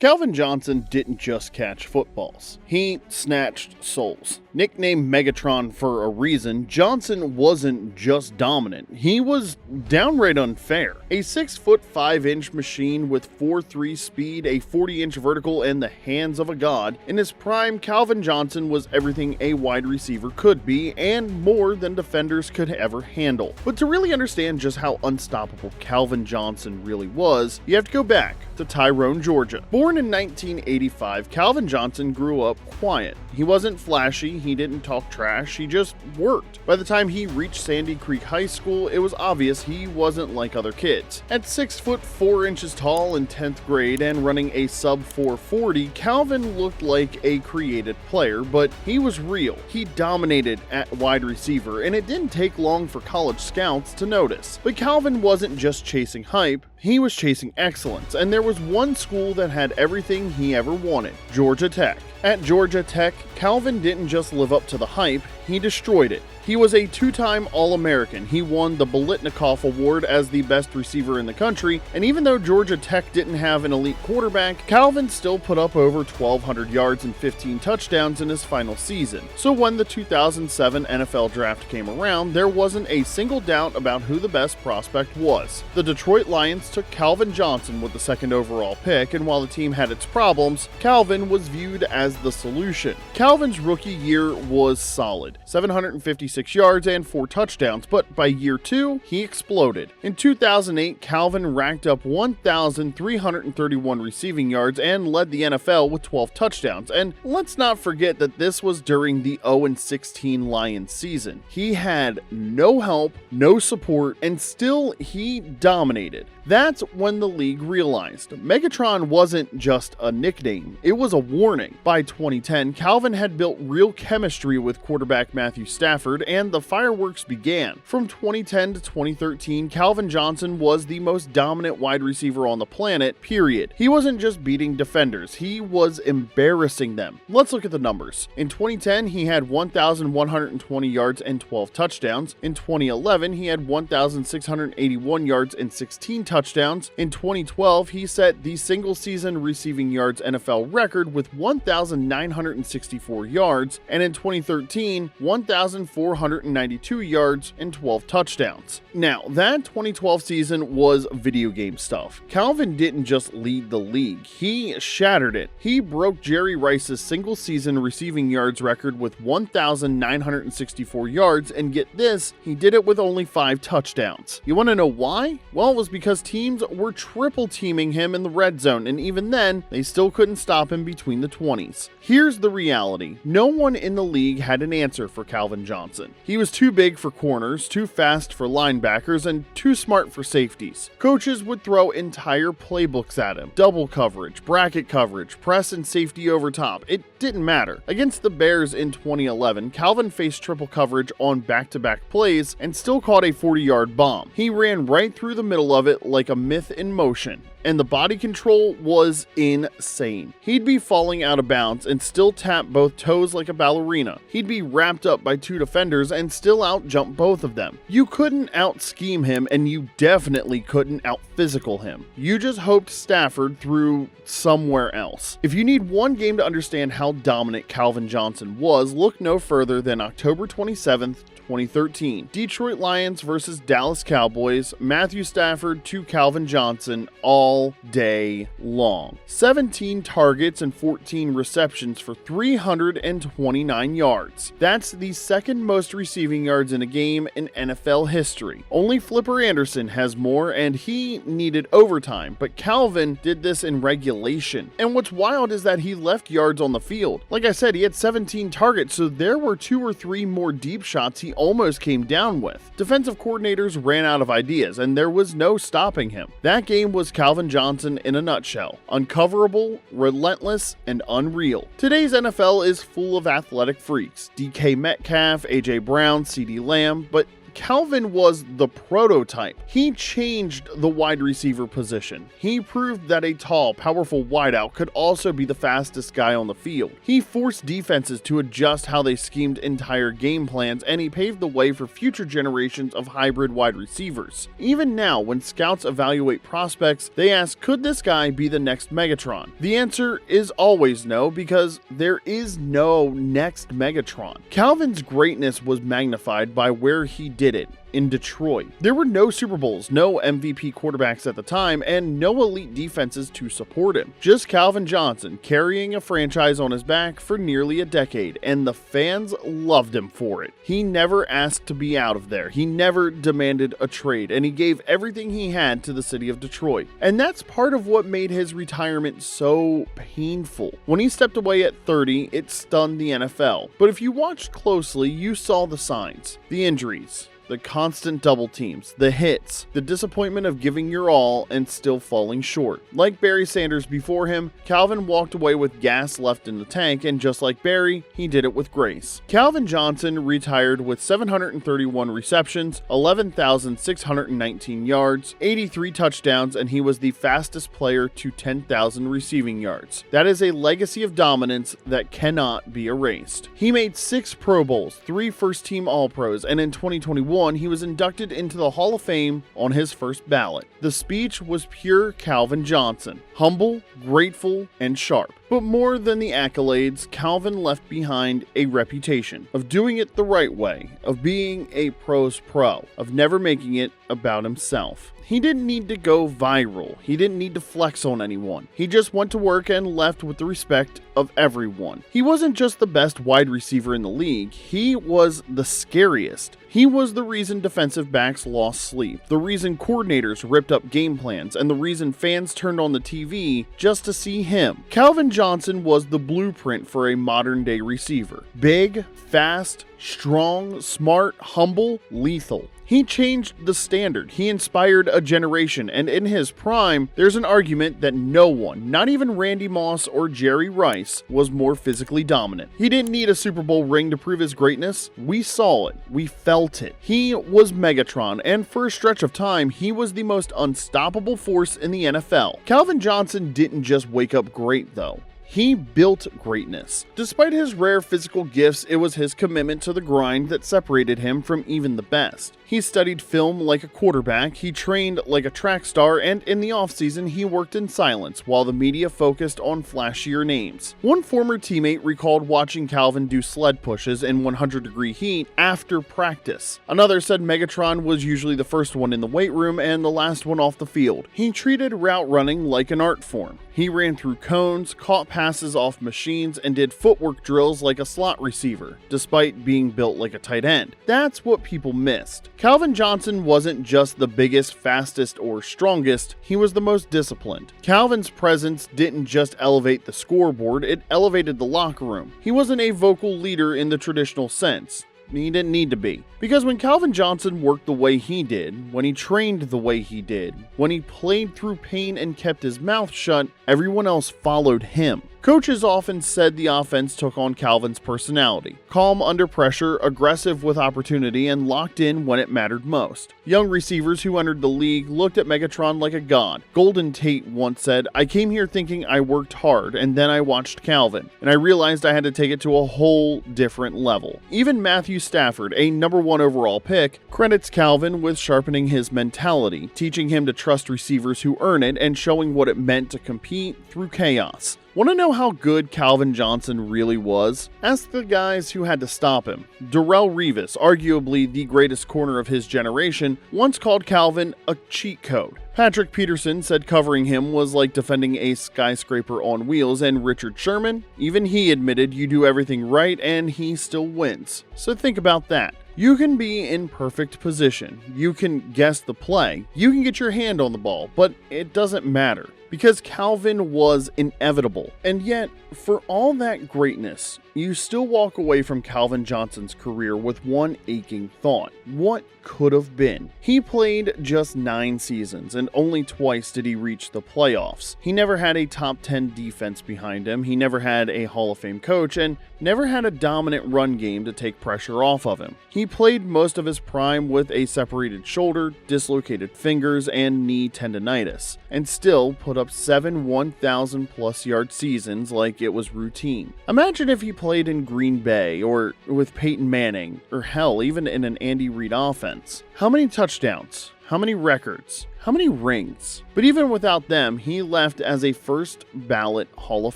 Calvin Johnson didn't just catch footballs, he snatched souls. Nicknamed Megatron for a reason, Johnson wasn't just dominant, he was downright unfair. A 6'5" 5" machine with 4.3 speed, a 40-inch vertical, and the hands of a god, in his prime, Calvin Johnson was everything a wide receiver could be, and more than defenders could ever handle. But to really understand just how unstoppable Calvin Johnson really was, you have to go back to Tyrone, Georgia. Born in 1985, Calvin Johnson grew up quiet. He wasn't flashy, he didn't talk trash, he just worked. By the time he reached Sandy Creek High School, it was obvious he wasn't like other kids. At 6 foot 4 inches tall in 10th grade and running a sub 440, Calvin looked like a created player, but he was real. He dominated at wide receiver, and it didn't take long for college scouts to notice. But Calvin wasn't just chasing hype, he was chasing excellence, and there was one school that had everything he ever wanted: Georgia Tech. At Georgia Tech, Calvin didn't just live up to the hype, he destroyed it. He was a two-time All-American. He won the Bolitnikoff Award as the best receiver in the country, and even though Georgia Tech didn't have an elite quarterback, Calvin still put up over 1,200 yards and 15 touchdowns in his final season. So when the 2007 NFL Draft came around, there wasn't a single doubt about who the best prospect was. The Detroit Lions took Calvin Johnson with the second overall pick, and while the team had its problems, Calvin was viewed as the solution. Calvin's rookie year was solid, 756 yards and 4 touchdowns, but by year 2, he exploded. In 2008, Calvin racked up 1,331 receiving yards and led the NFL with 12 touchdowns. And let's not forget that this was during the 0-16 Lions season. He had no help, no support, and still he dominated. That's when the league realized Megatron wasn't just a nickname, it was a warning. By 2010, Calvin had built real chemistry with quarterback Matthew Stafford, and the fireworks began. From 2010 to 2013, Calvin Johnson was the most dominant wide receiver on the planet, period. He wasn't just beating defenders, he was embarrassing them. Let's look at the numbers. In 2010, he had 1,120 yards and 12 touchdowns. In 2011, he had 1,681 yards and 16 touchdowns. In 2012, he set the single-season receiving yards NFL record with 1,964 yards, and in 2013, 1,492 yards and 12 touchdowns. Now, that 2012 season was video game stuff. Calvin didn't just lead the league, he shattered it. He broke Jerry Rice's single-season receiving yards record with 1,964 yards, and get this, he did it with only 5 touchdowns. You want to know why? Well, it was because teams were triple teaming him in the red zone, and even then, they still couldn't stop him between the 20s. Here's the reality. No one in the league had an answer for Calvin Johnson. He was too big for corners, too fast for linebackers, and too smart for safeties. Coaches would throw entire playbooks at him. Double coverage, bracket coverage, press and safety over top. It didn't matter. Against the Bears in 2011, Calvin faced triple coverage on back-to-back plays and still caught a 40-yard bomb. He ran right through the middle of it like a myth in motion, and the body control was insane. He'd be falling out of bounds and still tap both toes like a ballerina. He'd be wrapped up by 2 defenders and still out-jump both of them. You couldn't out-scheme him, and you definitely couldn't out-physical him. You just hoped Stafford threw somewhere else. If you need one game to understand how dominant Calvin Johnson was, look no further than October 27th, 2013. Detroit Lions versus Dallas Cowboys, Matthew Stafford to Calvin Johnson all day long. 17 targets and 14 receptions for 329 yards. That's the second most receiving yards in a game in NFL history. Only Flipper Anderson has more, and he needed overtime, but Calvin did this in regulation. And what's wild is that he left yards on the field. Like I said, he had 17 targets, so there were 2 or 3 more deep shots he almost came down with. Defensive coordinators ran out of ideas, and there was no stopping him. That game was Calvin Johnson in a nutshell. Uncoverable, relentless, and unreal. Today's NFL is full of athletic freaks. DK Metcalf, AJ Brown, CeeDee Lamb, but Calvin was the prototype. He changed the wide receiver position. He proved that a tall, powerful wideout could also be the fastest guy on the field. He forced defenses to adjust how they schemed entire game plans, and he paved the way for future generations of hybrid wide receivers. Even now, when scouts evaluate prospects, they ask, could this guy be the next Megatron? The answer is always no, because there is no next Megatron. Calvin's greatness was magnified by where he did it. In Detroit, there were no Super Bowls, no MVP quarterbacks at the time, and no elite defenses to support him. Just Calvin Johnson carrying a franchise on his back for nearly a decade, and the fans loved him for it. He never asked to be out of there. He never demanded a trade, and he gave everything he had to the city of Detroit. And that's part of what made his retirement so painful. When he stepped away at 30, it stunned the NFL. But if you watched closely, you saw the signs, the injuries, the constant double teams, the hits, the disappointment of giving your all and still falling short. Like Barry Sanders before him, Calvin walked away with gas left in the tank, and just like Barry, he did it with grace. Calvin Johnson retired with 731 receptions, 11,619 yards, 83 touchdowns, and he was the fastest player to 10,000 receiving yards. That is a legacy of dominance that cannot be erased. He made 6 Pro Bowls, 3 first-team All-Pros, and in 2021, he was inducted into the Hall of Fame on his first ballot. The speech was pure Calvin Johnson, humble, grateful, and sharp. But more than the accolades, Calvin left behind a reputation of doing it the right way, of being a pro's pro, of never making it about himself. He didn't need to go viral. He didn't need to flex on anyone. He just went to work and left with the respect of everyone. He wasn't just the best wide receiver in the league, he was the scariest. He was the reason defensive backs lost sleep, the reason coordinators ripped up game plans, and the reason fans turned on the TV just to see him. Calvin Johnson was the blueprint for a modern-day receiver. Big, fast, strong, smart, humble, lethal. He changed the standard. He inspired a generation, and in his prime, there's an argument that no one, not even Randy Moss or Jerry Rice, was more physically dominant. He didn't need a Super Bowl ring to prove his greatness. We saw it. We felt it. He was Megatron, and for a stretch of time, he was the most unstoppable force in the NFL. Calvin Johnson didn't just wake up great, though. He built greatness. Despite his rare physical gifts, it was his commitment to the grind that separated him from even the best. He studied film like a quarterback, he trained like a track star, and in the offseason he worked in silence while the media focused on flashier names. One former teammate recalled watching Calvin do sled pushes in 100-degree heat after practice. Another said Megatron was usually the first one in the weight room and the last one off the field. He treated route running like an art form. He ran through cones, caught passes off machines, and did footwork drills like a slot receiver, despite being built like a tight end. That's what people missed. Calvin Johnson wasn't just the biggest, fastest, or strongest, he was the most disciplined. Calvin's presence didn't just elevate the scoreboard, it elevated the locker room. He wasn't a vocal leader in the traditional sense. He didn't need to be. Because when Calvin Johnson worked the way he did, when he trained the way he did, when he played through pain and kept his mouth shut, everyone else followed him. Coaches often said the offense took on Calvin's personality. Calm under pressure, aggressive with opportunity, and locked in when it mattered most. Young receivers who entered the league looked at Megatron like a god. Golden Tate once said, "I came here thinking I worked hard, and then I watched Calvin, and I realized I had to take it to a whole different level." Even Matthew Stafford, a #1 overall pick, credits Calvin with sharpening his mentality, teaching him to trust receivers who earn it, and showing what it meant to compete through chaos. Want to know how good Calvin Johnson really was? Ask the guys who had to stop him. Darrelle Revis, arguably the greatest corner of his generation, once called Calvin a cheat code. Patrick Peterson said covering him was like defending a skyscraper on wheels, and Richard Sherman, even he admitted you do everything right and he still wins. So think about that. You can be in perfect position, you can guess the play, you can get your hand on the ball, but it doesn't matter. Because Calvin was inevitable. And yet, for all that greatness, you still walk away from Calvin Johnson's career with one aching thought. What could have been? He played just 9 seasons, and only twice did he reach the playoffs. He never had a top 10 defense behind him, he never had a Hall of Fame coach, and never had a dominant run game to take pressure off of him. He He played most of his prime with a separated shoulder, dislocated fingers, and knee tendonitis, and still put up 7 1,000+ yard seasons like it was routine. Imagine if he played in Green Bay, or with Peyton Manning, or hell, even in an Andy Reid offense. How many touchdowns? How many records? How many rings? But even without them, he left as a first ballot Hall of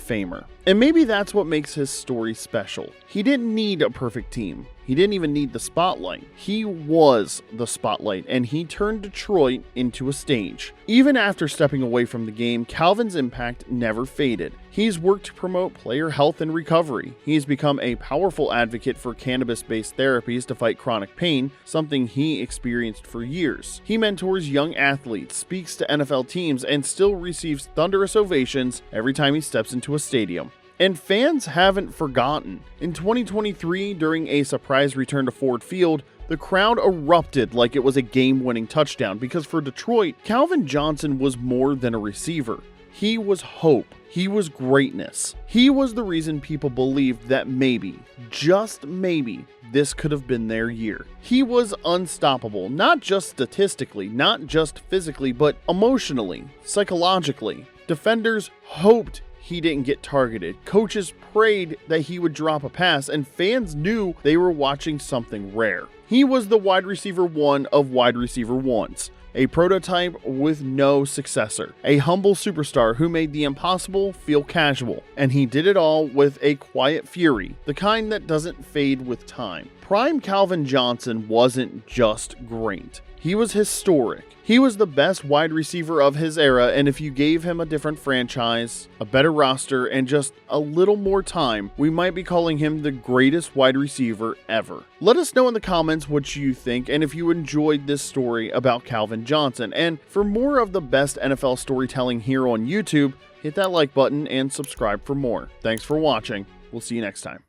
Famer. And maybe that's what makes his story special. He didn't need a perfect team. He didn't even need the spotlight. He was the spotlight, and he turned Detroit into a stage. Even after stepping away from the game, Calvin's impact never faded. He's worked to promote player health and recovery. He's become a powerful advocate for cannabis-based therapies to fight chronic pain, something he experienced for years. He mentors young athletes, speaks to NFL teams, and still receives thunderous ovations every time he steps into a stadium. And fans haven't forgotten. In 2023, during a surprise return to Ford Field, the crowd erupted like it was a game-winning touchdown because for Detroit, Calvin Johnson was more than a receiver. He was hope. He was greatness. He was the reason people believed that maybe, just maybe, this could have been their year. He was unstoppable, not just statistically, not just physically, but emotionally, psychologically. Defenders hoped he didn't get targeted. Coaches prayed that he would drop a pass, and fans knew they were watching something rare. He was the wide receiver one of wide receiver ones, a prototype with no successor, a humble superstar who made the impossible feel casual, and he did it all with a quiet fury, the kind that doesn't fade with time. Prime Calvin Johnson wasn't just great. He was historic. He was the best wide receiver of his era, and if you gave him a different franchise, a better roster, and just a little more time, we might be calling him the greatest wide receiver ever. Let us know in the comments what you think, and if you enjoyed this story about Calvin Johnson. And for more of the best NFL storytelling here on YouTube, hit that like button and subscribe for more. Thanks for watching. We'll see you next time.